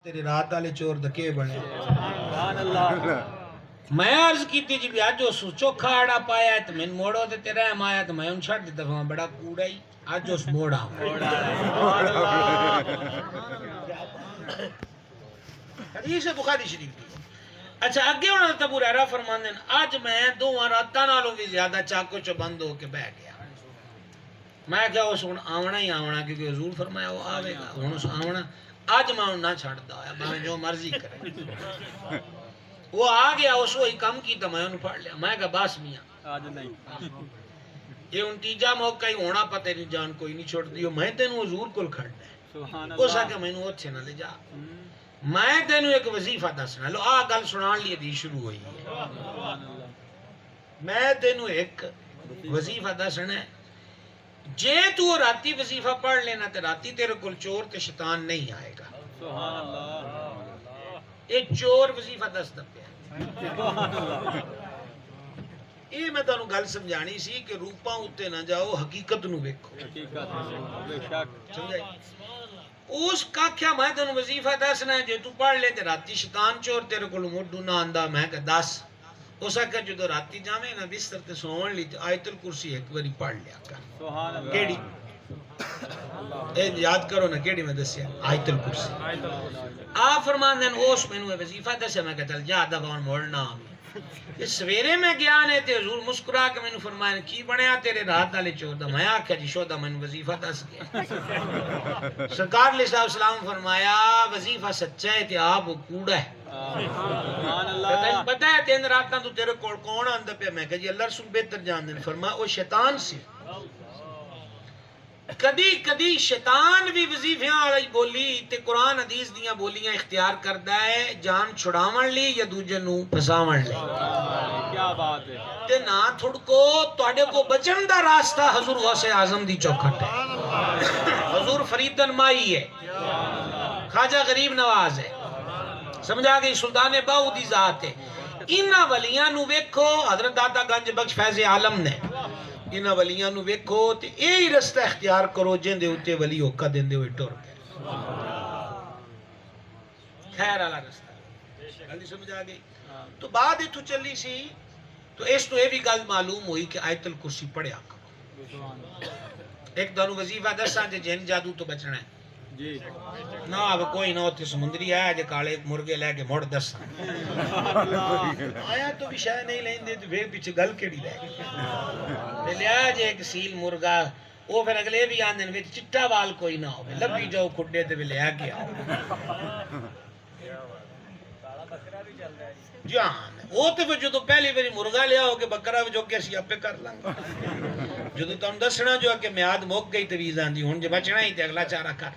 تیرے رات والے چور دکے بنے سبحان اللہ میں عرض کیتی جی بھی اج اس چوکھا آڑا پایا ہے تو میں موڑو تے تیرا آیا تو میں ان چھڑ دیتا ہوں بڑا کوڑا ہی اج اس موڑا سبحان اللہ حدیث بخاری شریف کی اچھا اگے انہوں نے تبو ریرا فرماندے اج میں دو راتاں نالوں بھی زیادہ چاکو چ بند ہو کے بیٹھ گیا میں کیا اس ہن آونا ہی آونا کیونکہ حضور فرمایا وہ آوے گا ہن اس آونا اج میں نہ چھڑدا ہویا میں جو مرضی کرے وہ آ گیا اس وہی کم کیتا میں انہوں پڑھ لیا میں کہا بس میاں آج نہیں یہ ان تیجا موقع ہی ہونا پتہ نہیں جان کوئی نہیں چھوڑ دیو میں تینوں حضور کول کھڑنا ہے سبحان اس اللہ آکے میں نے اچھے نہ لے جا میں تینوں ایک وظیفہ دسنا لو آ گل سنان لیے دی شروع ہوئی ہے سبحان اللہ میں تینوں ایک وظیفہ دسنا ہے جے تو راتی وظیفہ پڑھ لینا تے راتی تیرے کول چور تے شیطان نہیں آئے گا سبحان اللہ ایک چور وظیفہ دس دبیا سبحان اللہ یہ میں تانوں گل سمجھانی سی کہ روپاں اتے نہ جاؤ حقیقت نو ویکھو حقیقت بے شک سمجھائی اس کا کیا میں تینوں وظیفہ دسنا ہے جے تو پڑھ لے تے راتی شیطان چور تیرے کول موڈو نہ آندا میں کہ دس اس آکے جدو راتی جاویں نا بستر تے سون لی تے آیت الکرسی ایک باری پڑھ لیا کر سبحان اللہ کیڑی اے یاد کرو نا کیڑی میں دسیا آیت الکرسی آپ فرمان دین اس میں نے وظیفہ دسیا میں کہ چل جا دبان موڑنا یہ سویرے میں گیا نے تے حضور مسکرا کے میں نے فرمایا کی بنیا تیرے رات والے چور دا میں آکھیا جی شودا میں نے وظیفہ دس گیا سرکار علیہ السلام فرمایا وظیفہ سچا ہے تے آپ کوڑا ہے سبحان تین اللہ پتہ ہے تین راتاں تو تیرے کول کون آندا پیا میں کہ جی اللہ رسول بہتر جان دے فرمایا او شیطان سی کدی کدی شیطان بھی وظیفیاں والی بولی تے قرآن حدیث دیاں بولیاں اختیار کردا ہے جان چھڑاون لی یا دوجے نو پھساون لی کیا بات ہے تے نہ تھڑکو تواڈے کو بچن دا راستہ حضور غوث اعظم دی چوکھٹ ہے حضور فرید مائی ہے خواجہ غریب نواز ہے سمجھا گئی سلطان باہو دی ذات ہے انہاں ولیاں نو ویکھو حضرت داتا گنج بخش فیض عالم نے انہاں ولیاں نو ویکھو تے یہی رستہ اختیار کرو جن دے اوتے ولی ہوکا دیندے ہوئے ٹر گئے خیر والا رستہ گل سمجھ آ گئی تو بعد اتو چلی سی تو اس تو یہ بھی گل معلوم ہوئی کہ آیت الکرسی پڑھیا کرو ایک دانو وظیفہ دساں جے جن جادو تو بچنا ہے جی نہ اب کوئی نہ ہوتے سمندری آیا جے کالے مرغے لے کے مڑ دساں آیا تو بھی شاید نہیں لیں دے تو پھر پیچھے گل کیڑی لے گئے لیا جے ایک سیل مرغا وہ پھر اگلے بھی آندے نے چٹا وال کوئی نہ ہو لبی جاؤ کھڈے تے لیا گیا جان وہ تو پھر جدو پہلی باری مرغا لیا ہو کہ بکرا جو کہ اسی اپے کر لیں جدو تم دسنا جو کہ میاد مک گئی تویز آندی ہوں جو بچنا ہی تے اگلا چارہ کر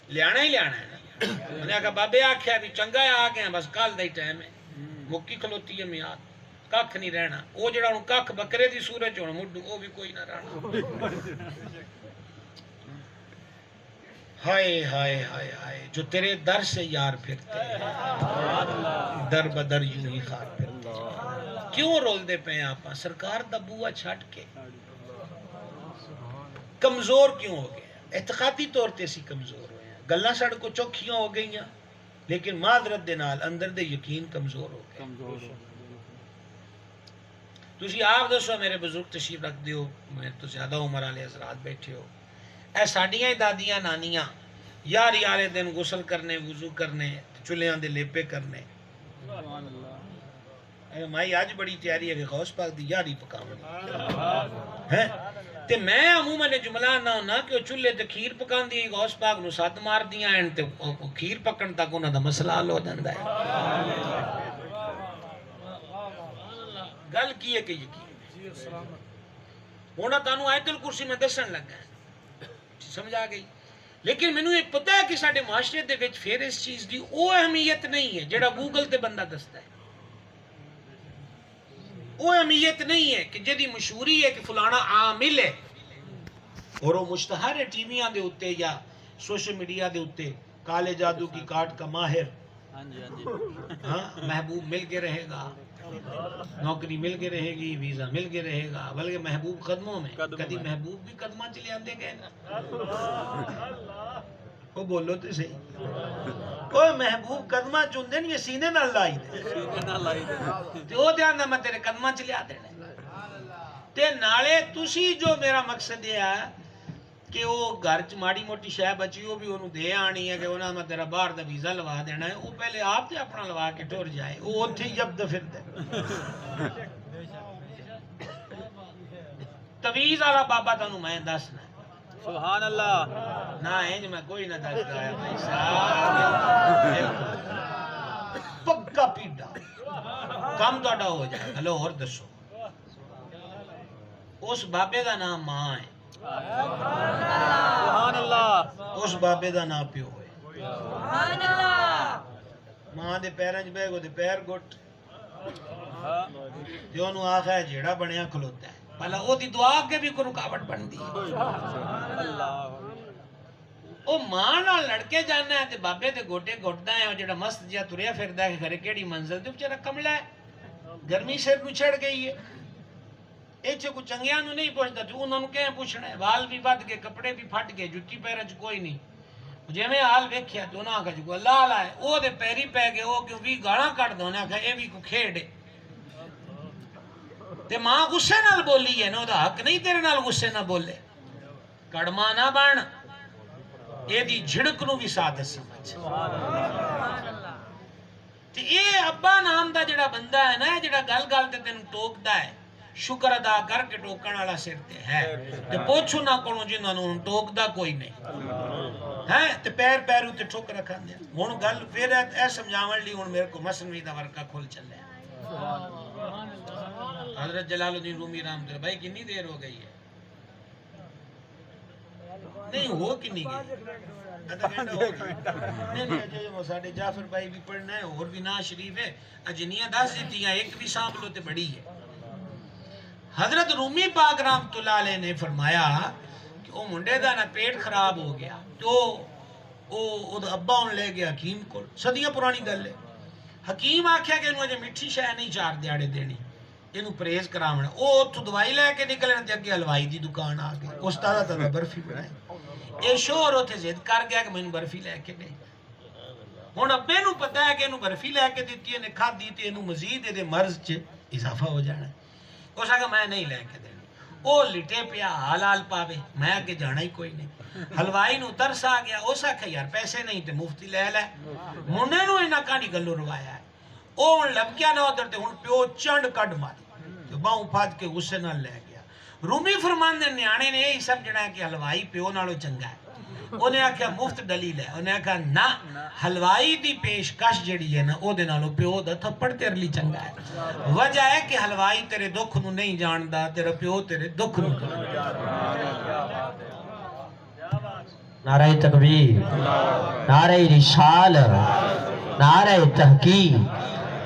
لیانا ہی لیانا ہے انہوں نے کہا بابے آکھیا بھی چنگا ہے آگئے ہیں بس کال دائی ٹائم ہے مکی کھلوتی ہے میاد ککھ نہیں رہنا وہ جڑا انہوں ککھ بکرے دی سورج ہونا مڈو وہ بھی کوئی نہ رہنا ہائے ہائے ہائے ہائے جو تیرے در سے یار پھرتے ہیں در بدر یوں ہی خار پھرتے ہیں کیوں رول دے پہ آپا سرکار دا بوا چھٹ کے کمزور کیوں ہو گئے اعتقادی طور تے سی کمزور ہوئے ہیں گلہ سڑ کو چوکھیاں ہو گئی ہیں لیکن معذرت دے نال اندر دے یقین کمزور ہو گئے تسی آپ دسو میرے بزرگ تشریف رکھ دیو میں تو زیادہ عمر والے حضرات بیٹھے ہو اے ساڈیاں دادیاں نانیاں یاری والے دن غسل کرنے وضو کرنے چلیاں دے لیپے کرنے اے مائی آج بڑی تیاری ہے کہ غوث پاک دی یاری پکاونی ہیں تے میں عموماً جملہ نہ ہونا کہ وہ چولہے تے کھیر پکان دی غوث پاک نو سات مار دیاں ہیں تے کھیر پکن تک انہاں دا مسئلہ حل ہو جاندا ہے گل کی ہے کہ یقین ہونا تانوں آیت الکرسی میں دسن لگا ہے سمجھ آ گئی لیکن مینوں یہ پتہ ہے کہ ساڈے معاشرے دے وچ پھر اس چیز دی او اہمیت نہیں ہے جڑا گوگل تے بندہ دستا ہے وہ اہمیت نہیں ہے کہ جدی مشہوری ہے کہ فلانا عامل ہے اور وہ مشتہر ہے ٹی ویاں دے اوتے یا سوشل میڈیا دے اوتے کالے جادو کی کاٹ کا ماہر ہاں محبوب مل کے رہے گا نوکری مل کے رہے گی ویزا مل کے رہے گا بلکہ محبوب قدموں میں کدی محبوب بھی قدمہ چلے آندے گئے نا وہ بولو تو صحیح اوے محبوب قدمہ چندے نہیں سینے نہ لائی دے سینے نہ لائی دے تے او دھیان میں تیرے قدمہ چ لیا دینا تے نالے تسی جو میرا مقصد یہ ہے کہ وہ گھر چ ماڑی موٹی شے بچی وہ بھی انہوں دے آنی ہے کہ انہاں میں تیرا باہر دا ویزا لوا دینا ہے وہ پہلے آپ تے اپنا لوا کے ٹور جائے وہ اوتھے ہی جب پھر دے تویز والا بابا تانوں میں دسنا سبحان اللہ نہ انج میں کوئی نہ دسدا ہے بھائی صاحب پکا پیڈا کم تہاڈا ہو جائے ہلو اور دسو اس بابے دا نام ماں ہے سبحان اللہ اس بابے دا نام پیو ہے سبحان اللہ ماں دے پیراں 'چ بیٹھ گو تے پیر گٹ ہاں تے اونوں آکھیا جیڑا بنیا کھلوتا ہے بھلا او دی دعا اگے بھی کوئی رکاوٹ بندی ہے اللہ او ماں نال لڑ کے جانا ہے تے بابے دے گوٹے گھٹدا ہے او جڑا مست جیا تریا پھردا ہے گھر کیڑی منزل تے بیچارہ کملا ہے گرمی سر نو چڑھ گئی ہے ایچے کو چنگیاں نو نہیں پوچھدا تو انہاں نو کہیں پوچھنا ہے وال بھی ود گئے کپڑے بھی پھٹ گئے جُتی پیراں 'چ کوئی نہیں جویں حال ویکھیا تے انہاں آکھیا جو اللہ والا ہے او دے پیری پے گئے او کیوں بھی گالاں کڈدا انہاں آکھیا اے بھی کو کھیڈ ہے تے ماں غصے نال بولی ہے نا او دا حق نہیں تیرے نال غصے نہ بولے کڑما نہ بن اے دی جھڑک نو بھی سادت سمجھ تے اے ابا نام دا جڑا بندہ ہے نا جڑا گل گل تے تینوں ٹوکدا ہے شکر ادا کر کے ٹوکن والا سر تے ہے تے پوچھو نہ کونوں جنہاں نوں ٹوکدا کوئی نہیں ہے تے پیر پیر تے ٹھوک رکھا دے ہن گل پھر اے سمجھاون لئی ہن میرے کو مثنوی دا ورقہ کھل چلے حضرت جلال الدین رومی رحمۃ اللہ بھائی کتنی دیر ہو گئی ہے نہیں ہو کنی گئی آدھا گھنٹہ ہو گیا نہیں اجے ساڈے جعفر بھائی بھی پڑھنا ہے اور بھی نا شریف ہے اجنیاں دس دیتیاں ایک بھی سانپ لو تے بڑی ہے حضرت رومی پاک رحمۃ اللہ علیہ نے فرمایا کہ او منڈے دا نا پیٹ خراب ہو گیا تو او ابا ان لے گیا حکیم کو صدیاں پرانی گل ہے حکیم آکھیا کہ انہوں اجے میٹھی شے نہیں چار دیاڑے دینی اینوں پرہیز کراونا او اتھوں دوائی لے کے نکلن تے اگے حلوائی دی دکان آ گئی استاد تے برفی بنائے اے شوہر اوتھے ضد کر گیا کہ مینوں برفی لے کے دے ہن ابے نوں پتہ ہے کہ اینوں برفی لے کے دتی نے کھادی تے اینوں مزید دے مرض چ اضافہ ہو جانا ہے اس آگے میں نہیں لے کے دینی او لٹے پیا حال حال پاوے میں اگے جانا ہی کوئی نہیں حلوائی نو ترس آ گیا اس آکھیا یار پیسے نہیں تے مفتی لے لے منڈے نو انہاں کہانی گلوں روایا ہے او ہن لبکیا نہ ادھر تے ہن پیو چنڈ کڈ ماری تے باہوں پھاد کے غصے نال لے گیا رومی فرماندے نیانے نے یہی سمجھنا ہے کہ حلوائی پیو نالوں چنگا ہے انہیں آکھیا مفت دلیل ہے انہیں آکھیا نہ حلوائی دی پیشکش جڑی ہے نا او دے نالوں پیو دا تھپڑ تیرے لیے چنگا ہے وجہ ہے کہ حلوائی تیرے دکھ نو نہیں جاندا تیرا پیو تیرے دکھ نو جاندا نعرہ تکبیر نعرہ رسال نعرہ تحقیق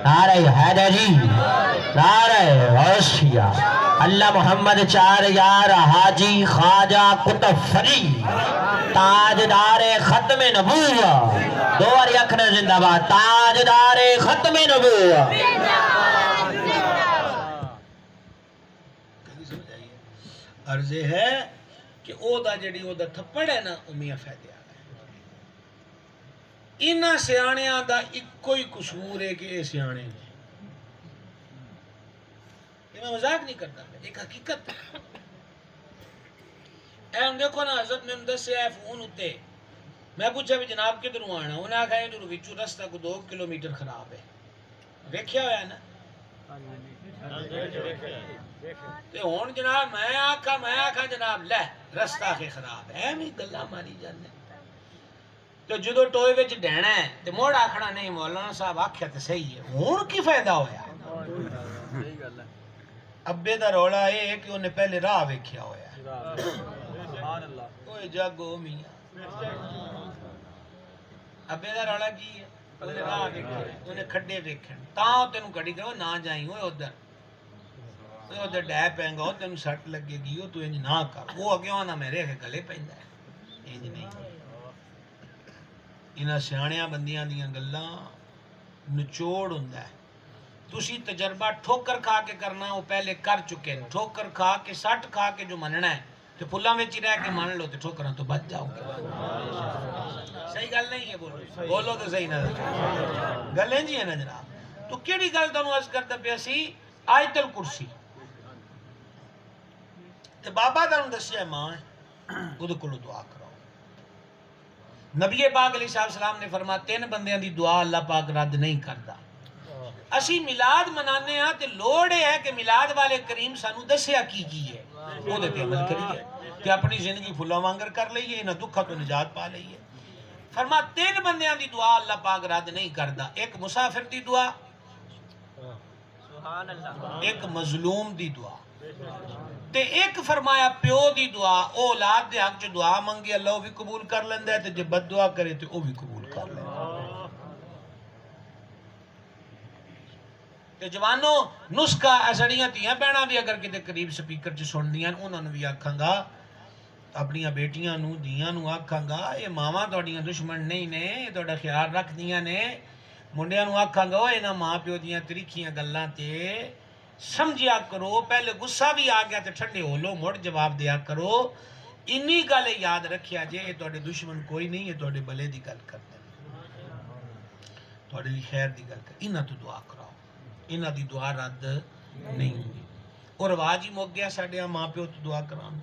نعرہ حیدری نعرہ غوثیہ اللہ محمد چار یار حاجی خواجہ قطب فری تاجدار ختم نبوہ دو بار اکھنا زندہ باد تاجدار ختم نبوہ عرض ہے کہ او دا جڑی او دا تھپڑ ہے نا او میاں فائدے آ گئے انہاں سیانیاں دا اکو ہی قصور ہے کہ اے سیانے نے یہ میں مذاق نہیں کرتا ایک حقیقت اے ہم دیکھو نا حضرت میں دسے ہے فون ہوتے میں پوچھا بھی جناب کدھروں آنا انہیں آکھا ہے جو وچوں رستہ کو 2 کلومیٹر خراب ہے ویکھیا ہوا ہے نا تے ہون جناب میں آکھا جناب لے رستہ کے خراب ہے میں گلا ماری جانے تو جدو ٹوئے وچ ڈہنا ہے تے موڑ آکھنا نہیں مولانا صاحب آکھیا تے صحیح ہے ہون کی فائدہ ہویا ابے دا رولا ہے کہ انہیں پہلے راہ ویکھیا ہویا ہے اوے جاگو میاں ابے دا رولا کی ہے انہیں راہ ویکھیا انہیں کھڈے ویکھن تاں تینوں کھڑی کرو نہ جائیں اوے ادھر ادھر ڈے پینگا ہو تینوں سٹ لگے گی تو انج نہ کر وہ اگے آنا میرے گلے پیندا ہے انج نہیں انہاں سیاںیاں بندیاں دیاں گلاں نچوڑ ہوندا ہے تسی تجربہ ٹھوکر کھا کے کرنا وہ پہلے کر چکے ہیں ٹھوکر کھا کے سٹ کھا کے جو مننا ہے تو پھلاں وچ ہی رہ کے مان لو تے ٹھوکراں تو بچ جاؤ گے صحیح گل نہیں ہے، بولو تو صحیح نہ گل ہے جی ہے نا جناب. تو کیڑی گل تانوں عرض کردا پیا سی؟ آیت الکرسی تے بابا تانوں دسیا ماں اودے کولوں دعا کراؤ. نبی پاک علیہ السلام نے فرمایا 3 بندیاں دی دعا اللہ پاک رد نہیں کردا. اسی میلاد منانے ہاں تے لوڑ ہے کہ میلاد والے کریم سانو دسیا کی ہے او دے تے عمل کریے تے اپنی زندگی پھلا وانگر کر لئیے، انہاں دکھاں تو نجات پا لئیے. فرما 3 بندیاں دی دعا اللہ پاک رد نہیں کردا. ایک مسافر دی دعا، سبحان اللہ. ایک مظلوم دی دعا تے ایک فرمایا پیو دی دعا. او اولاد دے حق چ دعا منگے اللہ وہ بھی قبول کر لیندا ہے تے جے بد دعا کرے تے او بھی قبول کر لیندا ہے. تے جوانوں نسخہ اسڑیاں تیاں بہناں بھی اگر کتے قریب سپیکر چ سندیاں انہاں نوں بھی آکھاں گا، اپنیاں بیٹیاں نوں دیاں نوں آکھاں گا یہ ماواں تہاڈیاں دشمن نہیں نے، یہ تہاڈا خیال رکھدیاں نے. منڈیاں نوں آکھاں گا او انہاں ماں پیو دیاں تریکھیاں گلاں تے سمجھیا کرو، پہلے غصہ بھی آ گیا تے ٹھنڈے ہو لو، مڑ جواب دیا کرو. انی گل یاد رکھیا جے یہ تہاڈے دشمن کوئی نہیں، یہ تہاڈے بھلے دی گل کردے تہاڈے لیے خیر دی گل کر. انہاں تو دعا کراؤ، انہاں دی دعا رد نہیں ہوئی. اور رواج ہی مک گیا ساڈے ماں پیو تو دعا کراؤں.